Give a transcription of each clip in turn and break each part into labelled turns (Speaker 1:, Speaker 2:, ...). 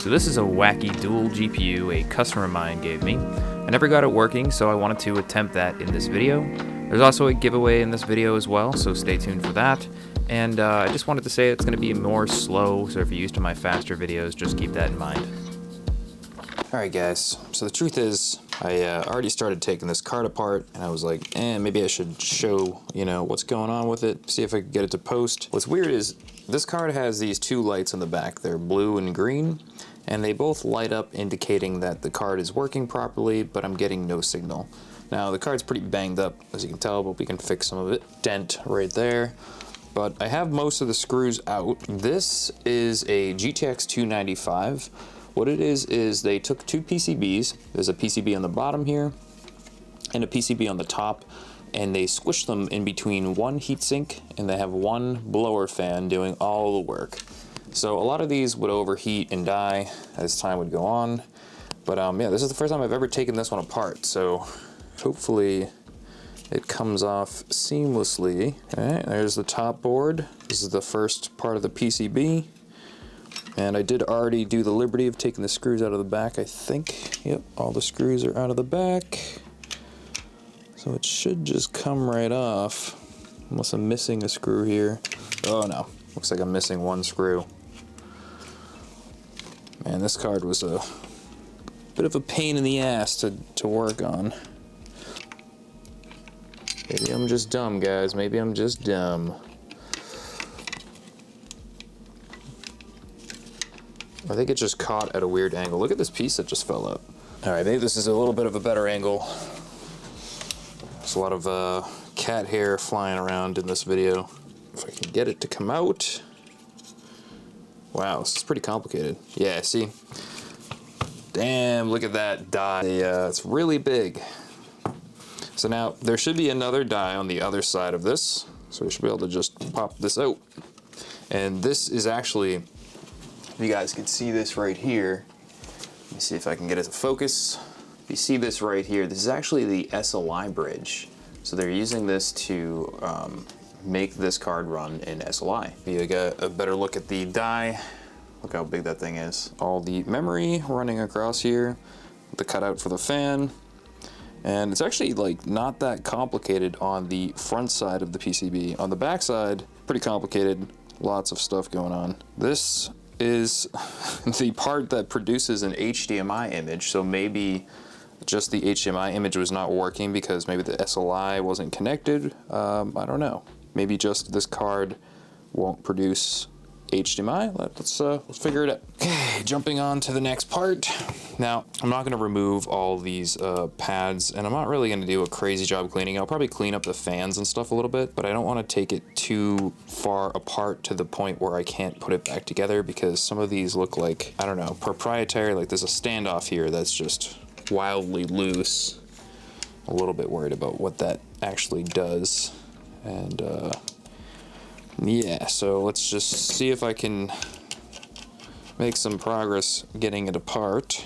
Speaker 1: So this is a wacky dual GPU a customer of mine gave me. I never got it working, so I wanted to attempt that in this video. There's also a giveaway in this video as well, so stay tuned for that. And I just wanted to say it's going to be more slow, so if you're used to my faster videos, just keep that in mind.
Speaker 2: Alright guys, so the truth is, I already started taking this card apart, and I was like, maybe I should show, what's going on with it, see if I can get it to post. What's weird is, this card has these two lights in the back. They're blue and green, and they both light up indicating that the card is working properly, but I'm getting no signal. Now, the card's pretty banged up, as you can tell, but we can fix some of it. Dent right there. But I have most of the screws out. This is a GTX 295. What it is they took two PCBs. There's a PCB on the bottom here and a PCB on the top, and they squished them in between one heatsink, and they have one blower fan doing all the work. So a lot of these would overheat and die as time would go on. But yeah, this is the first time I've ever taken this one apart, so hopefully it comes off seamlessly. Okay, there's the top board. This is the first part of the PCB. And I did already do the liberty of taking the screws out of the back, I think. Yep, all the screws are out of the back. So it should just come right off, unless I'm missing a screw here. Oh no, looks like I'm missing one screw. Man, this card was a bit of a pain in the ass to work on. Maybe I'm just dumb, guys, maybe I'm just dumb. I think it just caught at a weird angle. Look at this piece that just fell out. All right, maybe this is a little bit of a better angle. There's a lot of cat hair flying around in this video. If I can get it to come out. Wow, this is pretty complicated. Yeah, see? Damn, look at that die. It's really big. So now, there should be another die on the other side of this. So we should be able to just pop this out. And this is actually, if you guys can see this right here, let me see if I can get it to focus. If you see this right here, this is actually the SLI bridge. So they're using this to make this card run in SLI. You get a better look at the die. Look how big that thing is. All the memory running across here, the cutout for the fan. And it's actually like not that complicated on the front side of the PCB. On the back side, pretty complicated, lots of stuff going on. This is the part that produces an HDMI image, so maybe just the HDMI image was not working because maybe the SLI wasn't connected. I don't know. Maybe just this card won't produce HDMI. Let's figure it out. Okay, jumping on to the next part. Now, I'm not going to remove all these pads, and I'm not really going to do a crazy job cleaning. I'll probably clean up the fans and stuff a little bit, but I don't want to take it too far apart to the point where I can't put it back together, because some of these look like, I don't know, proprietary. Like there's a standoff here that's just wildly loose. A little bit worried about what that actually does. And yeah, so let's just see if I can make some progress getting it apart.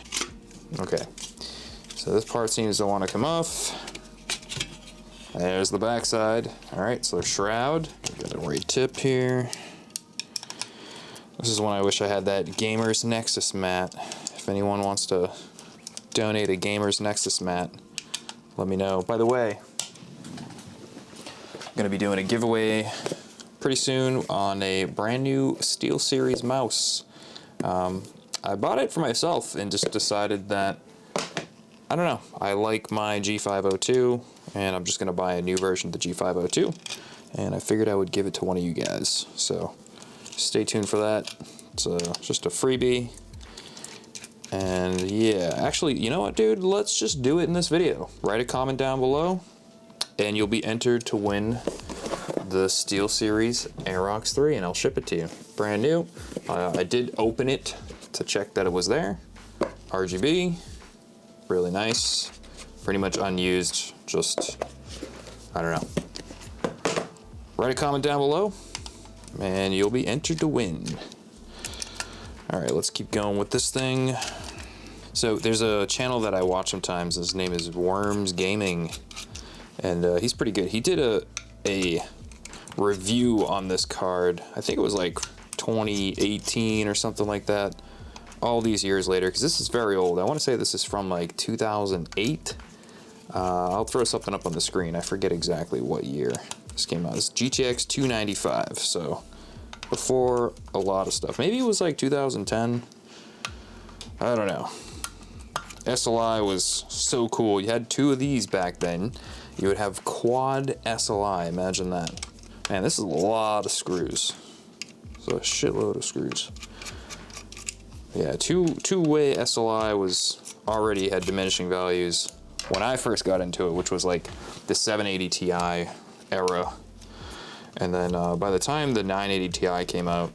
Speaker 2: Okay, so this part seems to want to come off. There's the back side. All right, so shroud. Got the right tip here. This is when I wish I had that Gamers Nexus mat. If anyone wants to donate a Gamers Nexus mat, let me know. By the way, I'm gonna be doing a giveaway pretty soon on a brand new SteelSeries mouse. I bought it for myself and just decided that, I don't know, I like my G502, and I'm just gonna buy a new version of the G502, and I figured I would give it to one of you guys. So stay tuned for that. It's just a freebie. And yeah, actually, you know what, dude? Let's just do it in this video. Write a comment down below, and you'll be entered to win the SteelSeries Aerox 3, and I'll ship it to you. Brand new. I did open it to check that it was there. RGB, really nice. Pretty much unused, just, I don't know. Write a comment down below, and you'll be entered to win. All right, let's keep going with this thing. So there's a channel that I watch sometimes. His name is Worms Gaming, and he's pretty good. He did a review on this card. I think it was like 2018 or something like that. all these years later, because this is very old. I want to say this is from like 2008. I'll throw something up on the screen. I forget exactly what year this came out. It's GTX 295, so before a lot of stuff. Maybe it was like 2010. I don't know. SLI was so cool. You had 2 of these back then. You would have quad SLI. Imagine that. Man, this is a lot of screws. So a shitload of screws. Yeah, two-way SLI was already had diminishing values when I first got into it, which was like the 780 Ti era. And then by the time the 980 Ti came out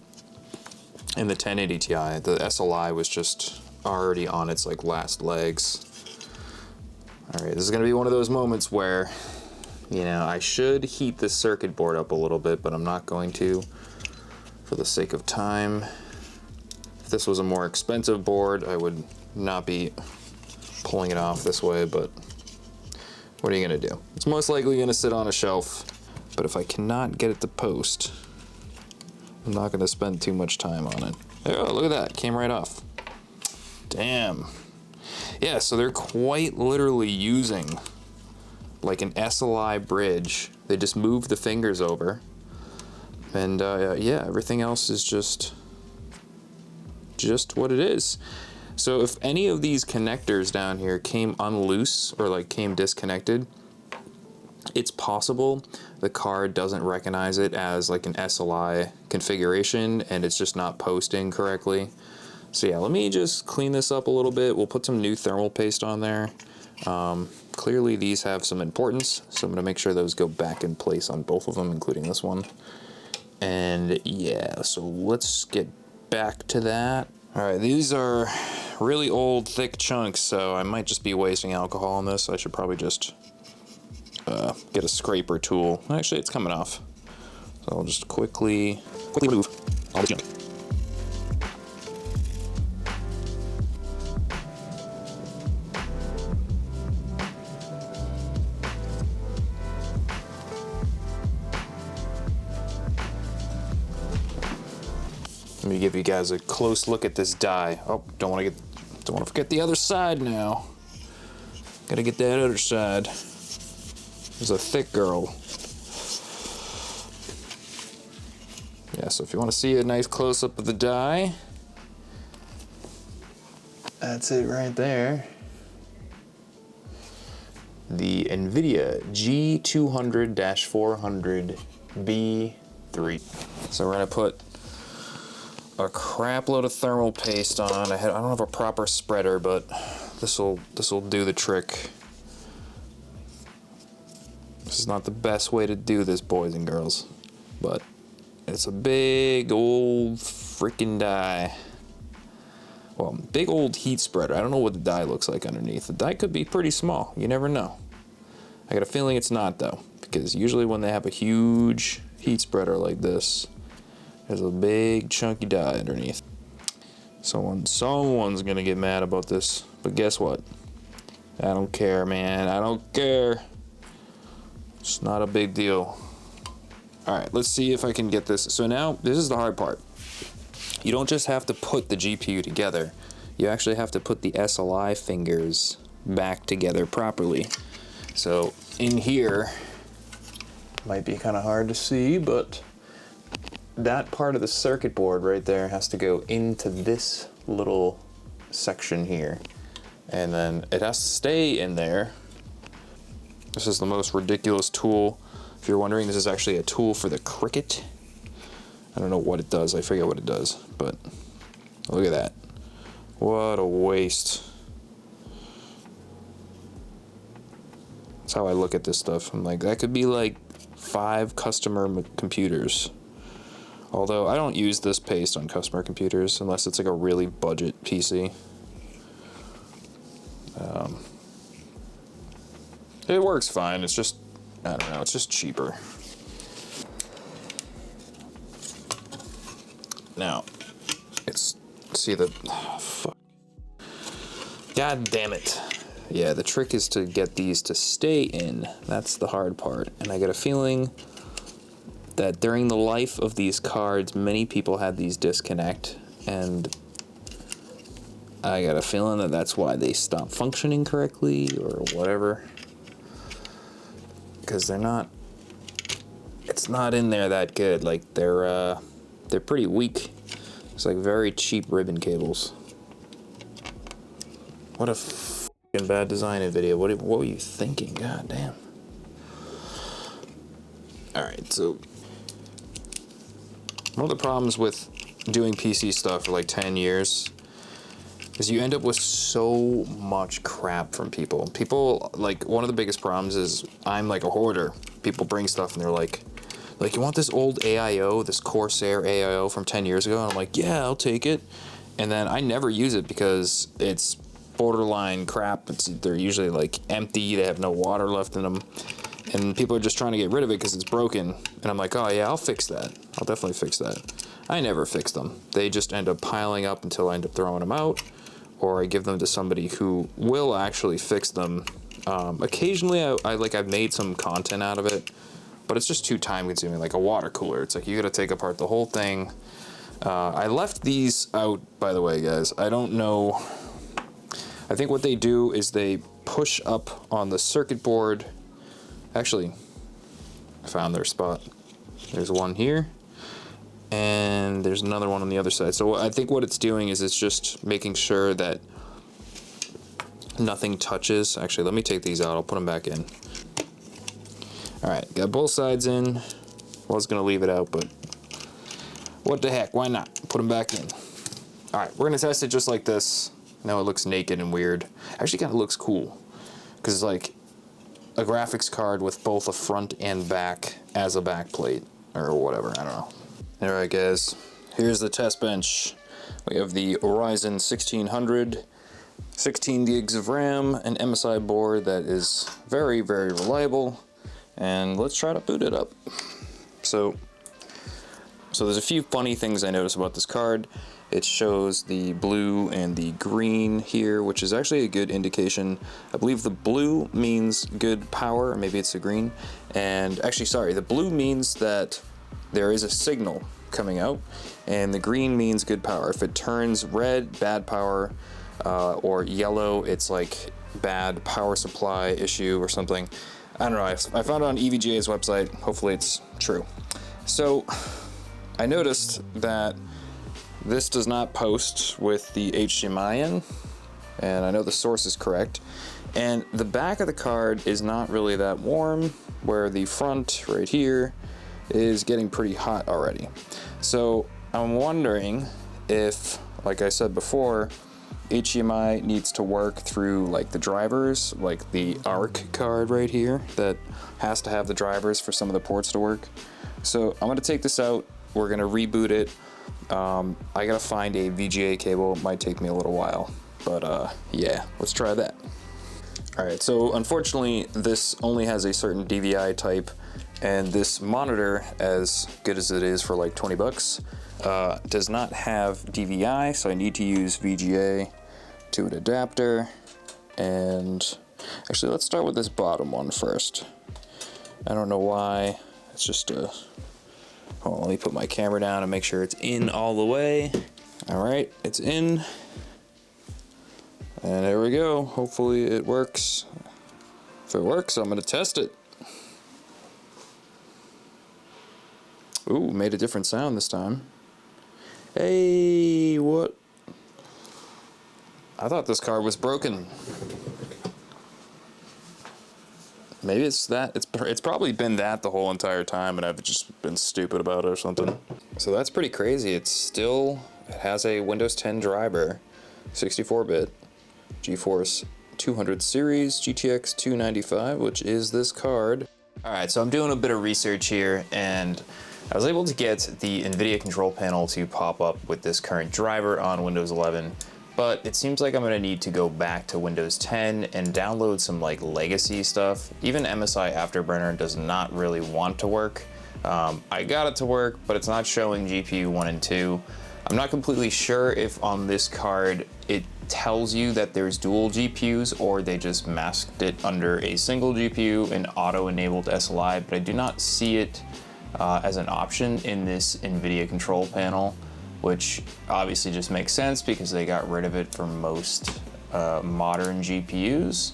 Speaker 2: and the 1080 Ti, the SLI was just already on its like last legs. All right, this is gonna be one of those moments where, you know, I should heat this circuit board up a little bit, but I'm not going to for the sake of time. If this was a more expensive board, I would not be pulling it off this way, but what are you gonna do? It's most likely gonna sit on a shelf, but if I cannot get it to post, I'm not gonna spend too much time on it. Oh, look at that, came right off. Damn. Yeah, so they're quite literally using like an SLI bridge. They just move the fingers over, and yeah, everything else is just what it is. So if any of these connectors down here came unloose or like came disconnected, it's possible the card doesn't recognize it as like an SLI configuration and it's just not posting correctly. So yeah, let me just clean this up a little bit. We'll put some new thermal paste on there. Clearly these have some importance, so I'm gonna make sure those go back in place on both of them, including this one. And yeah, so let's get back to that. All right, these are really old, thick chunks, so I might just be wasting alcohol on this. I should probably just get a scraper tool. Actually, it's coming off. So I'll just quickly remove all the junk. Let me give you guys a close look at this die. Oh, don't want to forget the other side now. Gotta get that other side. It's a thick girl. Yeah, so if you want to see a nice close up of the die, that's it right there. The Nvidia G200-400B3. So we're gonna put a crap load of thermal paste on. I don't have a proper spreader, but this'll do the trick. This is not the best way to do this, boys and girls, but it's a big old freaking die. Well, big old heat spreader. I don't know what the die looks like underneath. The die could be pretty small. You never know. I got a feeling it's not though, because usually when they have a huge heat spreader like this, there's a big chunky die underneath. Someone's gonna get mad about this, but guess what? I don't care, man. I don't care. It's not a big deal. All right, let's see if I can get this. So now, this is the hard part. You don't just have to put the GPU together. You actually have to put the SLI fingers back together properly. So in here, might be kind of hard to see, but that part of the circuit board right there has to go into this little section here. And then it has to stay in there. This is the most ridiculous tool. If you're wondering, this is actually a tool for the Cricut. I don't know what it does. I forget what it does, but look at that. What a waste. That's how I look at this stuff. I'm like, that could be like 5 customer computers. Although I don't use this paste on customer computers unless it's like a really budget PC. It works fine. It's just, I don't know, it's just cheaper. Now, see the, fuck. God damn it. Yeah, the trick is to get these to stay in. That's the hard part. And I get a feeling that during the life of these cards, many people had these disconnect, and I got a feeling that that's why they stopped functioning correctly or whatever. Because they're not, it's not in there that good. Like they're pretty weak. It's like very cheap ribbon cables. What a fucking bad design Nvidia. What were you thinking? God damn. Alright, so one of the problems with doing PC stuff for like 10 years is you end up with so much crap from people. People, like, one of the biggest problems is I'm like a hoarder. People bring stuff and they're like, you want this old AIO, this Corsair AIO from 10 years ago? And I'm like, yeah, I'll take it. And then I never use it because it's borderline crap. They're usually like empty, they have no water left in them. And people are just trying to get rid of it because it's broken. And I'm like, oh yeah, I'll fix that. I'll definitely fix that. I never fix them. They just end up piling up until I end up throwing them out, or I give them to somebody who will actually fix them. Occasionally, I've made some content out of it, but it's just too time consuming. Like a water cooler, it's like you got to take apart the whole thing. I left these out, by the way, guys. I don't know. I think what they do is they push up on the circuit board. Actually, I found their spot. There's one here, and there's another one on the other side. So I think what it's doing is it's just making sure that nothing touches. Actually, let me take these out. I'll put them back in. All right, got both sides in. Was gonna leave it out, but what the heck? Why not? Put them back in. All right, we're gonna test it just like this. Now it looks naked and weird. Actually, kind of looks cool because it's like a graphics card with both a front and back as a back plate or whatever. I don't know. All right, guys, here's the test bench. We have the Ryzen 1600, 16 gigs of RAM, an MSI board that is very, very reliable, and let's try to boot it up. So there's a few funny things I noticed about this card. It shows the blue and the green here, which is actually a good indication. I believe the blue means good power, maybe it's the green. And actually, sorry, the blue means that there is a signal coming out, and the green means good power. If it turns red, bad power, or yellow, it's like bad power supply issue or something. I don't know, I found it on EVGA's website. Hopefully it's true. So I noticed that this does not post with the HDMI in, and I know the source is correct. And the back of the card is not really that warm, where the front right here is getting pretty hot already. So I'm wondering if, like I said before, HDMI needs to work through like the drivers, like the ARC card right here that has to have the drivers for some of the ports to work. So I'm gonna take this out, we're gonna reboot it. I gotta find a VGA cable. It might take me a little while, but yeah, let's try that. All right, so unfortunately, this only has a certain DVI type, and this monitor, as good as it is for like 20 bucks, does not have DVI, so I need to use VGA to an adapter. And actually, let's start with this bottom one first. I don't know why, it's just a, hold on, let me put my camera down and make sure it's in all the way. All right, it's in. And there we go. Hopefully it works. If it works, I'm gonna test it. Ooh, made a different sound this time. Hey, what? I thought this card was broken. Maybe it's that. It's probably been that the whole entire time, and I've just been stupid about it or something. So that's pretty crazy. It has a Windows 10 driver, 64-bit, GeForce 200 series, GTX 295, which is this card. All right, so I'm doing a bit of research here, and I was able to get the Nvidia control panel to pop up with this current driver on Windows 11. But it seems like I'm gonna need to go back to Windows 10 and download some like legacy stuff. Even MSI Afterburner does not really want to work. I got it to work, but it's not showing GPU 1 and 2. I'm not completely sure if on this card it tells you that there's dual GPUs or they just masked it under a single GPU and auto-enabled SLI, but I do not see it as an option in this Nvidia control panel. which obviously just makes sense because they got rid of it for most modern GPUs.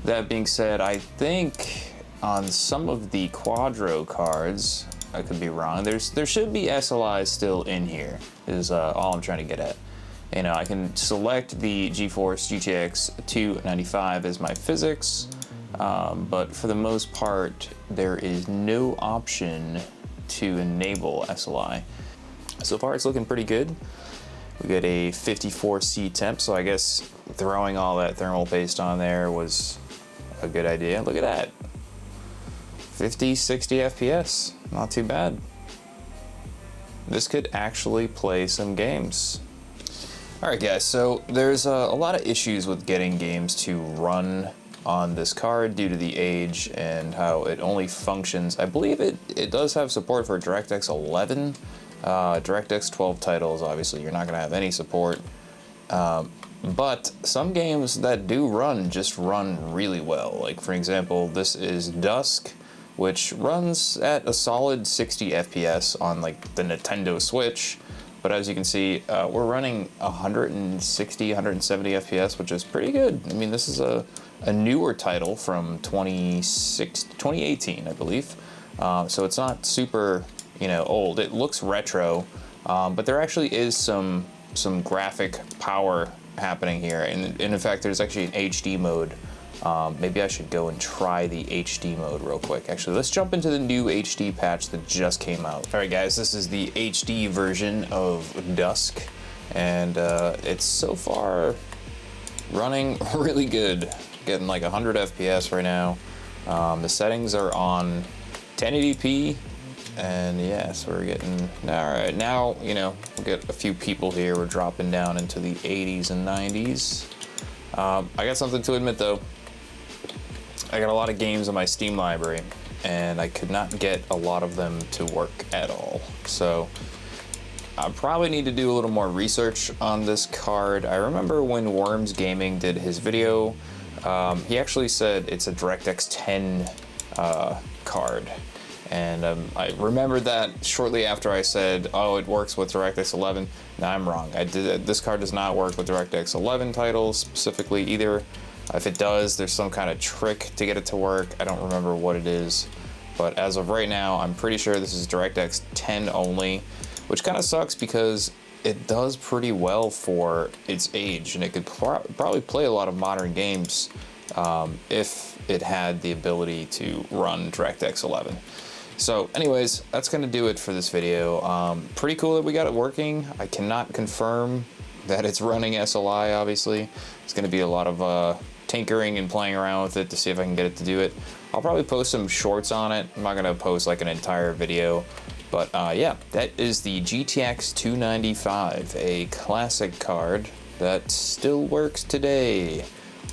Speaker 2: That being said, I think on some of the Quadro cards, I could be wrong, there should be SLI still in here, is all I'm trying to get at. You know, I can select the GeForce GTX 295 as my physics, but for the most part, there is no option to enable SLI. So far, it's looking pretty good. We got a 54C temp, so I guess throwing all that thermal paste on there was a good idea. Look at that. 50, 60 FPS, not too bad. This could actually play some games. All right, guys, so there's a lot of issues with getting games to run on this card due to the age and how it only functions. I believe it does have support for DirectX 11. DirectX 12 titles, obviously, you're not going to have any support. But some games that do run just run really well. Like, for example, this is Dusk, which runs at a solid 60 FPS on, like, the Nintendo Switch. But as you can see, we're running 160, 170 FPS, which is pretty good. I mean, this is a newer title from 2018, I believe. So it's not super, you know, old. It looks retro, but there actually is some graphic power happening here. And in fact, there's actually an HD mode. Maybe I should go and try the HD mode real quick. Actually, let's jump into the new HD patch that just came out. All right, guys, this is the HD version of Dusk, and it's so far running really good. Getting like 100 FPS right now. The settings are on 1080p, and yes, we're getting, all right, now, you know, we'll get a few people here. We're dropping down into the 80s and 90s. I got something to admit, though. I got a lot of games in my Steam library, and I could not get a lot of them to work at all. So I probably need to do a little more research on this card. I remember when Worms Gaming did his video, he actually said it's a DirectX 10 card. And I remembered that shortly after I said, oh, it works with DirectX 11. Now I'm wrong. This card does not work with DirectX 11 titles specifically either. If it does, there's some kind of trick to get it to work. I don't remember what it is. But as of right now, I'm pretty sure this is DirectX 10 only, which kind of sucks because it does pretty well for its age, and it could probably play a lot of modern games if it had the ability to run DirectX 11. So anyways, that's going to do it for this video. Pretty cool that we got it working. I cannot confirm that it's running SLI, obviously. It's going to be a lot of tinkering and playing around with it to see if I can get it to do it. I'll probably post some shorts on it. I'm not going to post like an entire video. But yeah, that is the GTX 295, a classic card that still works today.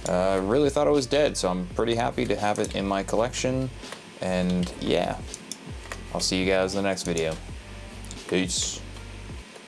Speaker 2: Really thought it was dead, so I'm pretty happy to have it in my collection. And yeah, I'll see you guys in the next video. Peace.